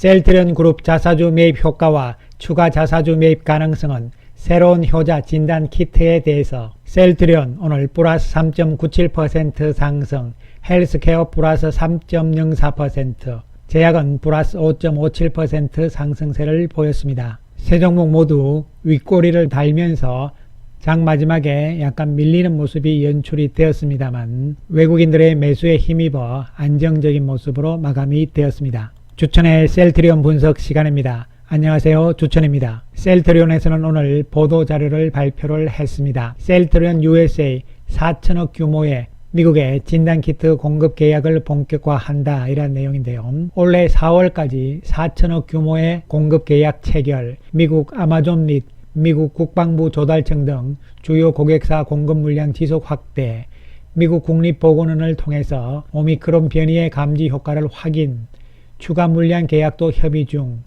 셀트리온 그룹 자사주 매입 효과와 추가 자사주 매입 가능성은 새로운 효자 진단 키트에 대해서 셀트리온 오늘 플러스 3.97% 상승, 헬스케어 플러스 3.04%, 제약은 플러스 5.57% 상승세를 보였습니다. 세 종목 모두 윗꼬리를 달면서 장 마지막에 약간 밀리는 모습이 연출이 되었습니다만 외국인들의 매수에 힘입어 안정적인 모습으로 마감이 되었습니다. 주천의 셀트리온 분석 시간입니다. 안녕하세요, 주천입니다. 셀트리온에서는 오늘 보도자료를 발표를 했습니다. 셀트리온 USA 4천억 규모의 미국의 진단키트 공급 계약을 본격화한다 이런 내용인데요. 올해 4월까지 4천억 규모의 공급 계약 체결, 미국 아마존 및 미국 국방부 조달청 등 주요 고객사 공급 물량 지속 확대, 미국 국립보건원을 통해서 오미크론 변이의 감지 효과를 확인, 추가 물량 계약도 협의 중,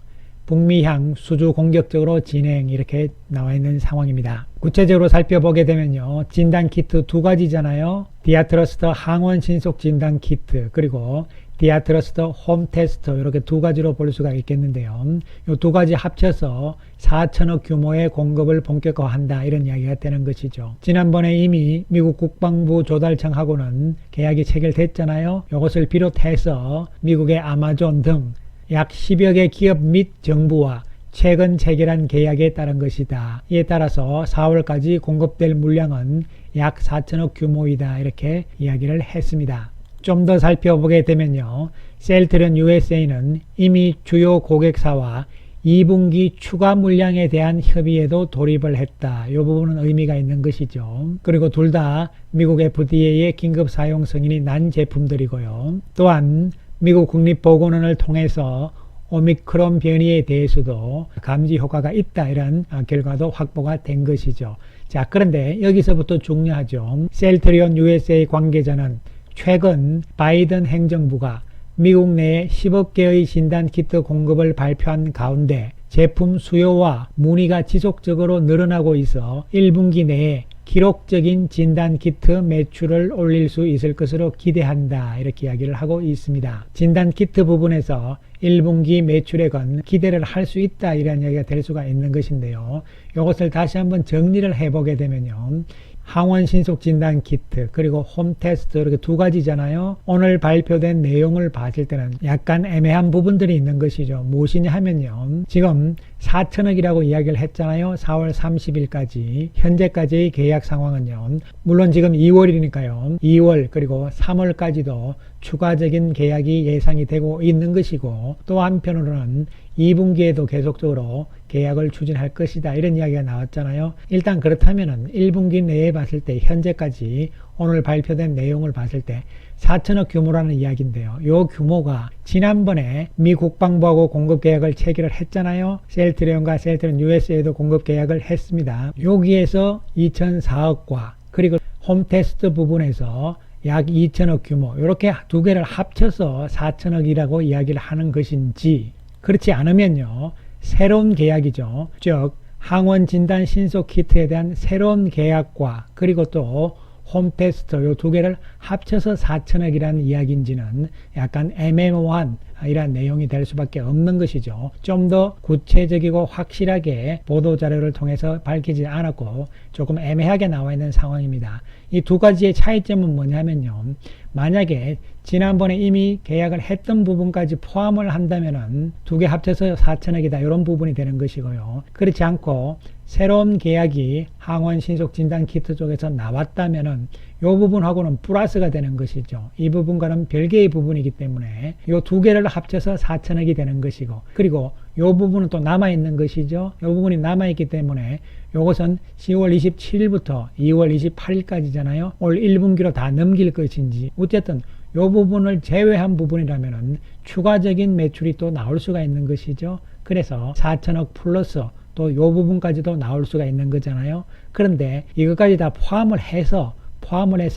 북미향 수주 공격적으로 진행 이렇게 나와 있는 상황입니다. 구체적으로 살펴보게 되면요. 진단키트 두 가지잖아요. 디아트러스트 항원 신속 진단키트 그리고 디아트러스트 홈테스트 이렇게 두 가지로 볼 수가 있겠는데요. 이 두 가지 합쳐서 4천억 규모의 공급을 본격화한다 이런 이야기가 되는 것이죠. 지난번에 이미 미국 국방부 조달청하고는 계약이 체결됐잖아요. 이것을 비롯해서 미국의 아마존 등 약 10여 개 기업 및 정부와 최근 체결한 계약에 따른 것이다. 이에 따라서 4월까지 공급될 물량은 약 4천억 규모이다. 이렇게 이야기를 했습니다. 좀 더 살펴보게 되면요. 셀트리온 USA는 이미 주요 고객사와 2분기 추가 물량에 대한 협의에도 돌입을 했다. 이 부분은 의미가 있는 것이죠. 그리고 둘 다 미국 FDA의 긴급 사용 승인이 난 제품들이고요. 또한 미국 국립보건원을 통해서 오미크론 변이에 대해서도 감지 효과가 있다 이런 결과도 확보가 된 것이죠. 자, 그런데 여기서부터 중요하죠. 셀트리온 USA 관계자는 최근 바이든 행정부가 미국 내 10억 개의 진단키트 공급을 발표한 가운데 제품 수요와 문의가 지속적으로 늘어나고 있어 1분기 내에 기록적인 진단키트 매출을 올릴 수 있을 것으로 기대한다 이렇게 이야기를 하고 있습니다. 진단키트 부분에서 1분기 매출액은 기대를 할 수 있다 이런 이야기가 될 수가 있는 것인데요. 이것을 다시 한번 정리를 해보게 되면요. 항원 신속 진단 키트 그리고 홈테스트 이렇게 두 가지잖아요. 오늘 발표된 내용을 봤을 때는 약간 애매한 부분들이 있는 것이죠. 무엇이냐 하면요. 지금 4천억이라고 이야기를 했잖아요. 4월 30일까지 현재까지의 계약 상황은요. 물론 지금 2월이니까요. 2월 그리고 3월까지도 추가적인 계약이 예상이 되고 있는 것이고 또 한편으로는 2분기에도 계속적으로 계약을 추진할 것이다 이런 이야기가 나왔잖아요. 일단 그렇다면은 1분기 내에 봤을 때 현재까지 오늘 발표된 내용을 봤을 때 4천억 규모라는 이야기인데요. 이 규모가 지난번에 미 국방부하고 공급 계약을 체결을 했잖아요. 셀트리온과 셀트리온 USA도 공급 계약을 했습니다. 여기에서 2,004억과 그리고 홈테스트 부분에서 약 2천억 규모 이렇게 두 개를 합쳐서 4천억이라고 이야기를 하는 것인지 그렇지 않으면요. 새로운 계약이죠. 즉 항원 진단 신속 키트에 대한 새로운 계약과 그리고 또 홈테스트 이 두 개를 합쳐서 4천억이라는 이야기인지는 약간 애매모호한 이런 내용이 될 수밖에 없는 것이죠. 좀 더 구체적이고 확실하게 보도자료를 통해서 밝히지 않았고 조금 애매하게 나와 있는 상황입니다. 이 두 가지의 차이점은 뭐냐면요. 만약에 지난번에 이미 계약을 했던 부분까지 포함을 한다면은 두 개 합쳐서 4천억이다 이런 부분이 되는 것이고요. 그렇지 않고 새로운 계약이 항원 신속 진단 키트 쪽에서 나왔다면은 이 부분하고는 플러스가 되는 것이죠. 이 부분과는 별개의 부분이기 때문에 이 두 개를 합쳐서 4천억이 되는 것이고 그리고 이 부분은 또 남아있는 것이죠. 이 부분이 남아있기 때문에 이것은 10월 27일부터 2월 28일까지잖아요. 올 1분기로 다 넘길 것인지 어쨌든 이 부분을 제외한 부분이라면 추가적인 매출이 또 나올 수가 있는 것이죠. 그래서 4천억 플러스 또 이 부분까지도 나올 수가 있는 거잖아요. 그런데 이것까지 다 포함을 해서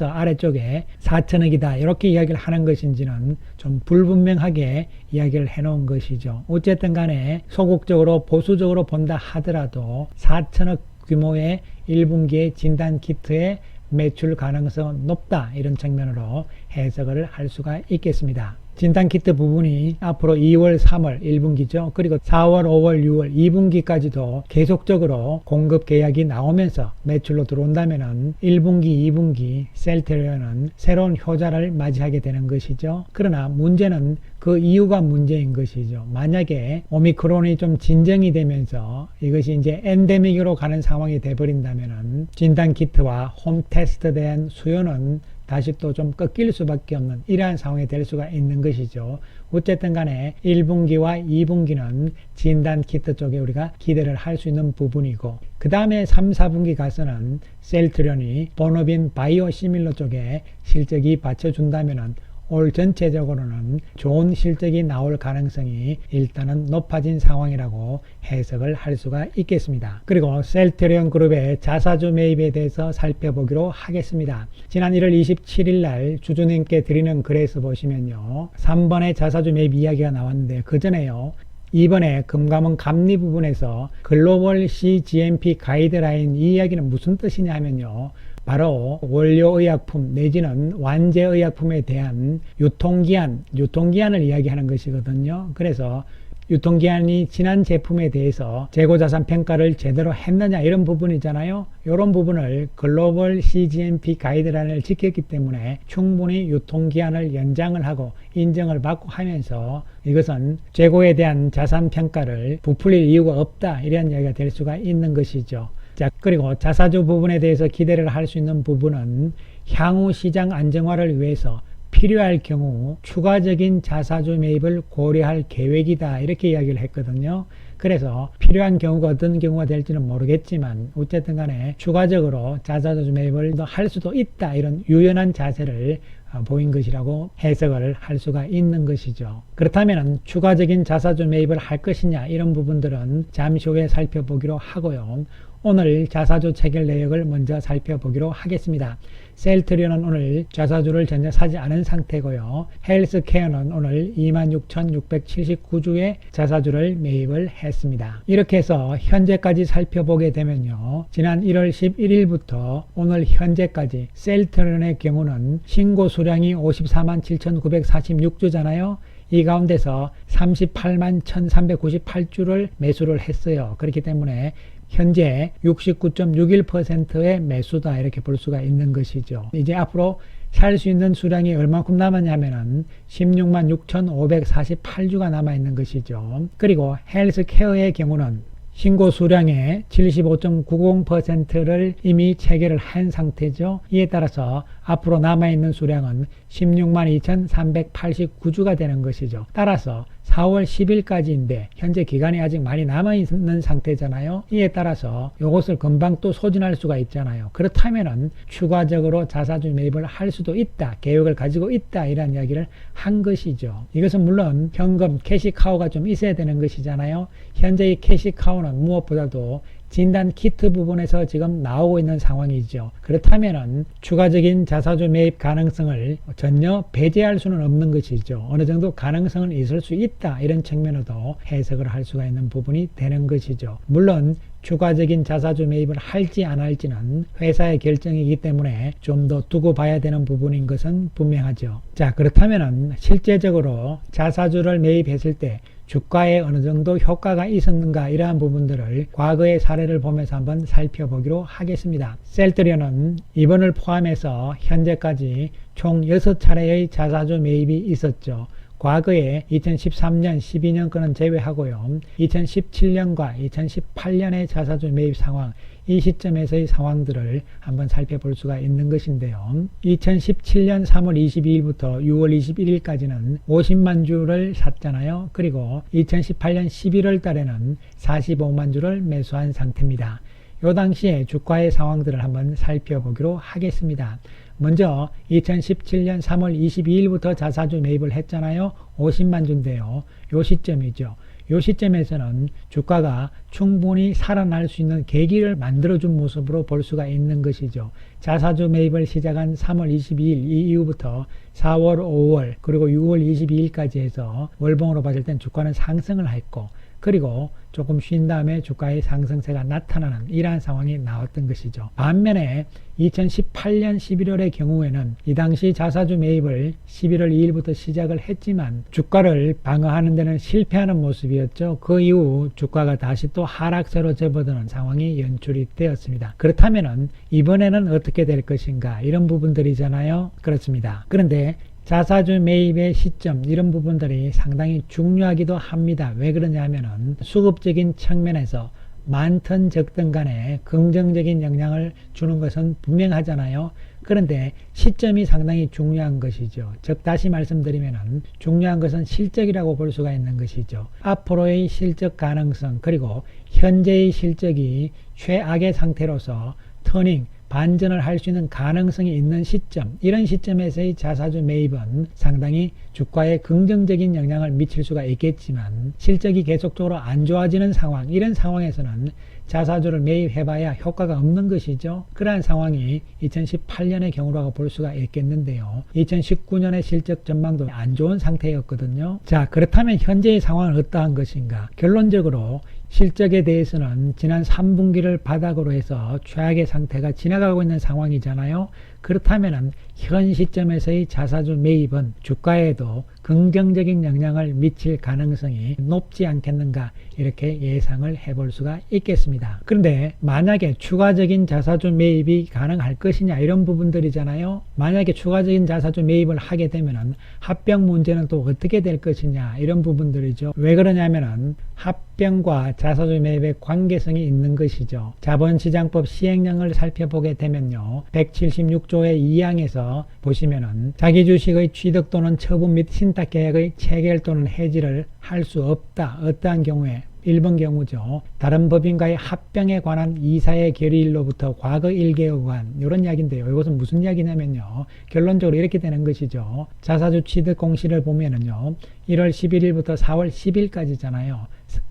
아래쪽에 4천억이다 이렇게 이야기를 하는 것인지는 좀 불분명하게 이야기를 해놓은 것이죠. 어쨌든 간에 소극적으로 보수적으로 본다 하더라도 4천억 규모의 1분기의 진단키트의 매출 가능성은 높다 이런 측면으로 해석을 할 수가 있겠습니다. 진단키트 부분이 앞으로 2월, 3월 1분기죠. 그리고 4월, 5월, 6월 2분기까지도 계속적으로 공급 계약이 나오면서 매출로 들어온다면은 1분기, 2분기 셀트리온은 새로운 효자를 맞이하게 되는 것이죠. 그러나 문제는 그 이유가 문제인 것이죠. 만약에 오미크론이 좀 진정이 되면서 이것이 이제 엔데믹으로 가는 상황이 돼버린다면은 진단키트와 홈테스트에 대한 수요는 다시 또 좀 꺾일 수밖에 없는 이러한 상황이 될 수가 있는 것이죠. 어쨌든 간에 1분기와 2분기는 진단키트 쪽에 우리가 기대를 할 수 있는 부분이고, 그 다음에 3, 4분기 가서는 셀트리온이 본업인 바이오시밀러 쪽에 실적이 받쳐준다면은 올 전체적으로는 좋은 실적이 나올 가능성이 일단은 높아진 상황이라고 해석을 할 수가 있겠습니다. 그리고 셀트리온 그룹의 자사주 매입에 대해서 살펴보기로 하겠습니다. 지난 1월 27일 날 주주님께 드리는 글에서 보시면요, 3번의 자사주 매입 이야기가 나왔는데, 그 전에요, 이번에 금감원 감리 부분에서 글로벌 CGMP 가이드라인, 이 이야기는 무슨 뜻이냐 하면요, 바로 원료의약품 내지는 완제의약품에 대한 유통기한을 이야기하는 것이거든요. 그래서 유통기한이 지난 제품에 대해서 재고자산 평가를 제대로 했느냐, 이런 부분이잖아요. 이런 부분을 글로벌 CGMP 가이드라인을 지켰기 때문에 충분히 유통기한을 연장을 하고 인정을 받고 하면서 이것은 재고에 대한 자산 평가를 부풀릴 이유가 없다, 이런 이야기가 될 수가 있는 것이죠. 자, 그리고 자사주 부분에 대해서 기대를 할 수 있는 부분은 향후 시장 안정화를 위해서 필요할 경우 추가적인 자사주 매입을 고려할 계획이다, 이렇게 이야기를 했거든요. 그래서 필요한 경우가 어떤 경우가 될지는 모르겠지만 어쨌든 간에 추가적으로 자사주 매입을 할 수도 있다, 이런 유연한 자세를 보인 것이라고 해석을 할 수가 있는 것이죠. 그렇다면 추가적인 자사주 매입을 할 것이냐, 이런 부분들은 잠시 후에 살펴보기로 하고요. 오늘 자사주 체결 내역을 먼저 살펴보기로 하겠습니다. 셀트리온은 오늘 자사주를 전혀 사지 않은 상태고요. 헬스케어는 오늘 26,679주의 자사주를 매입을 했습니다. 이렇게 해서 현재까지 살펴보게 되면요, 지난 1월 11일부터 오늘 현재까지 셀트리온의 경우는 신고 수량이 547,946주잖아요. 이 가운데서 381,398주를 매수를 했어요. 그렇기 때문에 현재 69.61%의 매수다, 이렇게 볼 수가 있는 것이죠. 이제 앞으로 살 수 있는 수량이 얼마큼 남았냐면은 166,548주가 남아 있는 것이죠. 그리고 헬스케어의 경우는 신고 수량의 75.90%를 이미 체결을 한 상태죠. 이에 따라서 앞으로 남아있는 수량은 162,389주가 되는 것이죠. 따라서 4월 10일까지인데 현재 기간이 아직 많이 남아있는 상태잖아요. 이에 따라서 이것을 금방 또 소진할 수가 있잖아요. 그렇다면은 추가적으로 자사주 매입을 할 수도 있다, 계획을 가지고 있다, 이런 이야기를 한 것이죠. 이것은 물론 현금 캐시카우가 좀 있어야 되는 것이잖아요. 현재 이 캐시카우는 무엇보다도 진단 키트 부분에서 지금 나오고 있는 상황이죠. 그렇다면은 추가적인 자사주 매입 가능성을 전혀 배제할 수는 없는 것이죠. 어느 정도 가능성은 있을 수 있다, 이런 측면으로도 해석을 할 수가 있는 부분이 되는 것이죠. 물론 추가적인 자사주 매입을 할지 안 할지는 회사의 결정이기 때문에 좀 더 두고 봐야 되는 부분인 것은 분명하죠. 자, 그렇다면은 실제적으로 자사주를 매입했을 때 주가에 어느 정도 효과가 있었는가, 이러한 부분들을 과거의 사례를 보면서 한번 살펴보기로 하겠습니다. 셀트리온은 이번을 포함해서 현재까지 총 6차례의 자사주 매입이 있었죠. 과거에 2013년, 12년 거는 제외하고요. 2017년과 2018년의 자사주 매입 상황, 이 시점에서의 상황들을 한번 살펴볼 수가 있는 것인데요. 2017년 3월 22일부터 6월 21일까지는 50만 주를 샀잖아요. 그리고 2018년 11월 달에는 45만 주를 매수한 상태입니다. 이 당시에 주가의 상황들을 한번 살펴보기로 하겠습니다. 먼저 2017년 3월 22일부터 자사주 매입을 했잖아요. 50만 주인데요. 이 시점이죠. 이 시점에서는 주가가 충분히 살아날 수 있는 계기를 만들어준 모습으로 볼 수가 있는 것이죠. 자사주 매입을 시작한 3월 22일 이 이후부터 4월, 5월 그리고 6월 22일까지 해서 월봉으로 봤을 땐 주가는 상승을 했고, 그리고 조금 쉰 다음에 주가의 상승세가 나타나는 이러한 상황이 나왔던 것이죠. 반면에 2018년 11월의 경우에는 이 당시 자사주 매입을 11월 2일부터 시작을 했지만 주가를 방어하는 데는 실패하는 모습이었죠. 그 이후 주가가 다시 또 하락세로 접어드는 상황이 연출이 되었습니다. 그렇다면 이번에는 어떻게 될 것인가, 이런 부분들이잖아요. 그렇습니다. 그런데 자사주 매입의 시점, 이런 부분들이 상당히 중요하기도 합니다. 왜 그러냐면은 수급적인 측면에서 많든 적든 간에 긍정적인 영향을 주는 것은 분명하잖아요. 그런데 시점이 상당히 중요한 것이죠. 즉 다시 말씀드리면은 중요한 것은 실적이라고 볼 수가 있는 것이죠. 앞으로의 실적 가능성, 그리고 현재의 실적이 최악의 상태로서 터닝, 반전을 할 수 있는 가능성이 있는 시점, 이런 시점에서의 자사주 매입은 상당히 주가에 긍정적인 영향을 미칠 수가 있겠지만 실적이 계속적으로 안 좋아지는 상황, 이런 상황에서는 자사주를 매입해봐야 효과가 없는 것이죠. 그러한 상황이 2018년의 경우라고 볼 수가 있겠는데요. 2019년의 실적 전망도 안 좋은 상태였거든요. 자, 그렇다면 현재의 상황은 어떠한 것인가? 결론적으로 실적에 대해서는 지난 3분기를 바닥으로 해서 최악의 상태가 지나가고 있는 상황이잖아요. 그렇다면 현 시점에서의 자사주 매입은 주가에도 긍정적인 영향을 미칠 가능성이 높지 않겠는가, 이렇게 예상을 해볼 수가 있겠습니다. 그런데 만약에 추가적인 자사주 매입이 가능할 것이냐, 이런 부분들이잖아요. 만약에 추가적인 자사주 매입을 하게 되면 합병 문제는 또 어떻게 될 것이냐, 이런 부분들이죠. 왜 그러냐면은 합병과 자사주 매입의 관계성이 있는 것이죠. 자본시장법 시행령을 살펴보게 되면요, 176조의 2항에서 보시면은 자기 주식의 취득 또는 처분 및 신탁 계약의 체결 또는 해지를 할 수 없다. 어떠한 경우에 1번 경우죠. 다른 법인과의 합병에 관한 이사의 결의일로부터 과거 1개월간, 이런 이야기인데요. 이것은 무슨 이야기냐면요, 결론적으로 이렇게 되는 것이죠. 자사주 취득 공시를 보면은요, 1월 11일부터 4월 10일까지잖아요.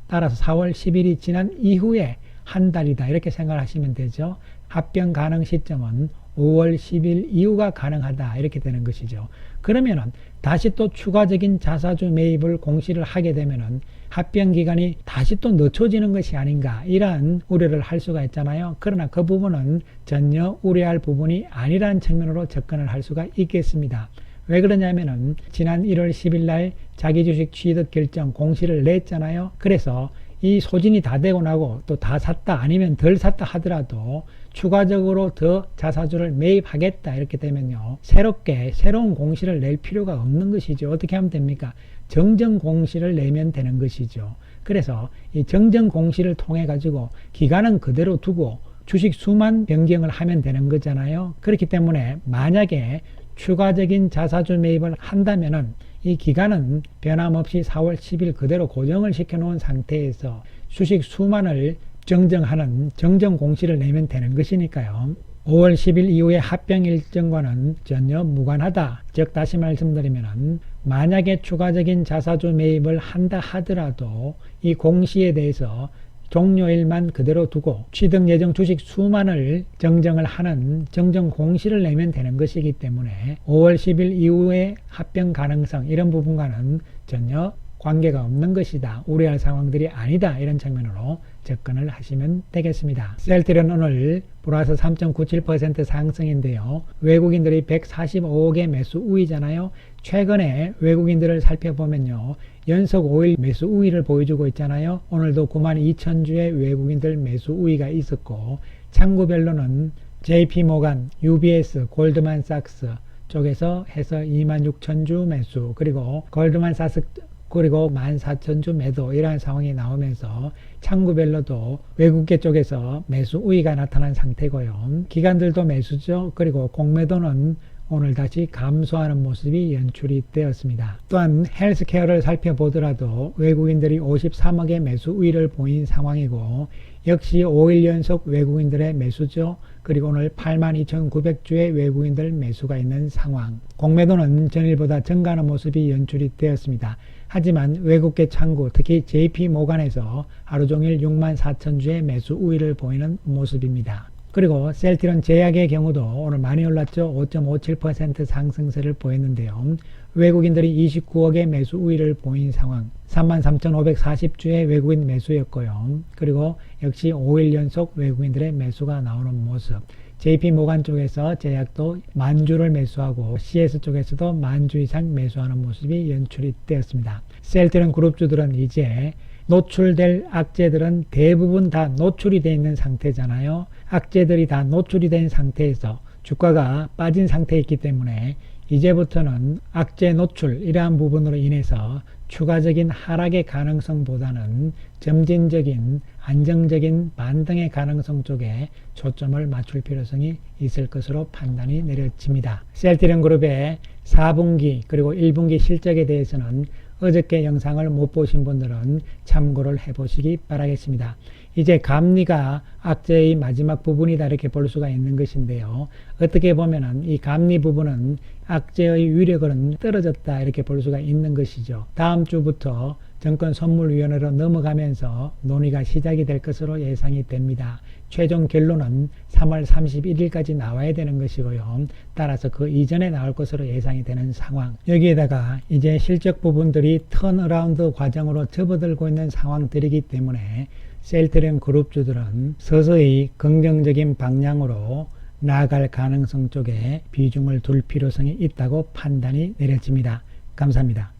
따라서 4월 10일이 지난 이후에 한 달이다, 이렇게 생각하시면 되죠. 합병 가능 시점은 5월 10일 이후가 가능하다, 이렇게 되는 것이죠. 그러면은 다시 또 추가적인 자사주 매입을 공시를 하게 되면은 합병 기간이 다시 또 늦춰지는 것이 아닌가, 이러한 우려를 할 수가 있잖아요. 그러나 그 부분은 전혀 우려할 부분이 아니라는 측면으로 접근을 할 수가 있겠습니다. 왜 그러냐면은 지난 1월 10일 날 자기주식 취득 결정 공시를 냈잖아요. 그래서 이 소진이 다 되고 나고 또 다 샀다 아니면 덜 샀다 하더라도 추가적으로 더 자사주를 매입하겠다, 이렇게 되면요, 새로운 공시를 낼 필요가 없는 것이죠. 어떻게 하면 됩니까? 정정 공시를 내면 되는 것이죠. 그래서 이 정정 공시를 통해 가지고 기간은 그대로 두고 주식 수만 변경을 하면 되는 거잖아요. 그렇기 때문에 만약에 추가적인 자사주 매입을 한다면은 이 기간은 변함없이 4월 10일 그대로 고정을 시켜 놓은 상태에서 주식 수만을 정정하는 정정 공시를 내면 되는 것이니까요. 5월 10일 이후의 합병 일정과는 전혀 무관하다. 즉 다시 말씀드리면 만약에 추가적인 자사주 매입을 한다 하더라도 이 공시에 대해서 종료일만 그대로 두고 취득 예정 주식 수만을 정정을 하는 정정 공시를 내면 되는 것이기 때문에 5월 10일 이후의 합병 가능성, 이런 부분과는 전혀 관계가 없는 것이다. 우려할 상황들이 아니다. 이런 측면으로 접근을 하시면 되겠습니다. 셀트리온 오늘 플러스 3.97% 상승인데요. 외국인들이 145억의 매수 우위잖아요. 최근에 외국인들을 살펴보면요, 연속 5일 매수 우위를 보여주고 있잖아요. 오늘도 92,000주의 외국인들 매수 우위가 있었고, 창구별로는 JP모간, UBS, 골드만삭스 쪽에서 해서 26,000주 매수, 그리고 골드만삭스 그리고 14,000주 매도, 이러한 상황이 나오면서 창구별로도 외국계 쪽에서 매수 우위가 나타난 상태고요. 기관들도 매수죠. 그리고 공매도는 오늘 다시 감소하는 모습이 연출이 되었습니다. 또한 헬스케어를 살펴보더라도 외국인들이 53억의 매수 우위를 보인 상황이고, 역시 5일 연속 외국인들의 매수죠. 그리고 오늘 82,900주의 외국인들 매수가 있는 상황. 공매도는 전일보다 증가하는 모습이 연출이 되었습니다. 하지만 외국계 창구, 특히 JP모간에서 하루 종일 64,000주의 매수 우위를 보이는 모습입니다. 그리고 셀트리온 제약의 경우도 오늘 많이 올랐죠. 5.57% 상승세를 보였는데요. 외국인들이 29억의 매수 우위를 보인 상황, 33,540주의 외국인 매수였고요. 그리고 역시 5일 연속 외국인들의 매수가 나오는 모습. JP모간 쪽에서 제약도 만주를 매수하고 CS 쪽에서도 만주 이상 매수하는 모습이 연출이 되었습니다. 셀트리온 그룹주들은 이제 노출될 악재들은 대부분 다 노출이 되어 있는 상태잖아요. 악재들이 다 노출이 된 상태에서 주가가 빠진 상태에 있기 때문에 이제부터는 악재 노출 이러한 부분으로 인해서 추가적인 하락의 가능성보다는 점진적인 안정적인 반등의 가능성 쪽에 초점을 맞출 필요성이 있을 것으로 판단이 내려집니다. 셀트리온 그룹의 4분기 그리고 1분기 실적에 대해서는 어저께 영상을 못 보신 분들은 참고를 해보시기 바라겠습니다. 이제 감리가 악재의 마지막 부분이다 이렇게 볼 수가 있는 것인데요. 어떻게 보면은 이 감리 부분은 악재의 위력은 떨어졌다 이렇게 볼 수가 있는 것이죠. 다음 주부터 정권선물위원회로 넘어가면서 논의가 시작이 될 것으로 예상이 됩니다. 최종 결론은 3월 31일까지 나와야 되는 것이고요. 따라서 그 이전에 나올 것으로 예상이 되는 상황. 여기에다가 이제 실적 부분들이 턴어라운드 과정으로 접어들고 있는 상황들이기 때문에 셀트리온 그룹주들은 서서히 긍정적인 방향으로 나아갈 가능성 쪽에 비중을 둘 필요성이 있다고 판단이 내려집니다. 감사합니다.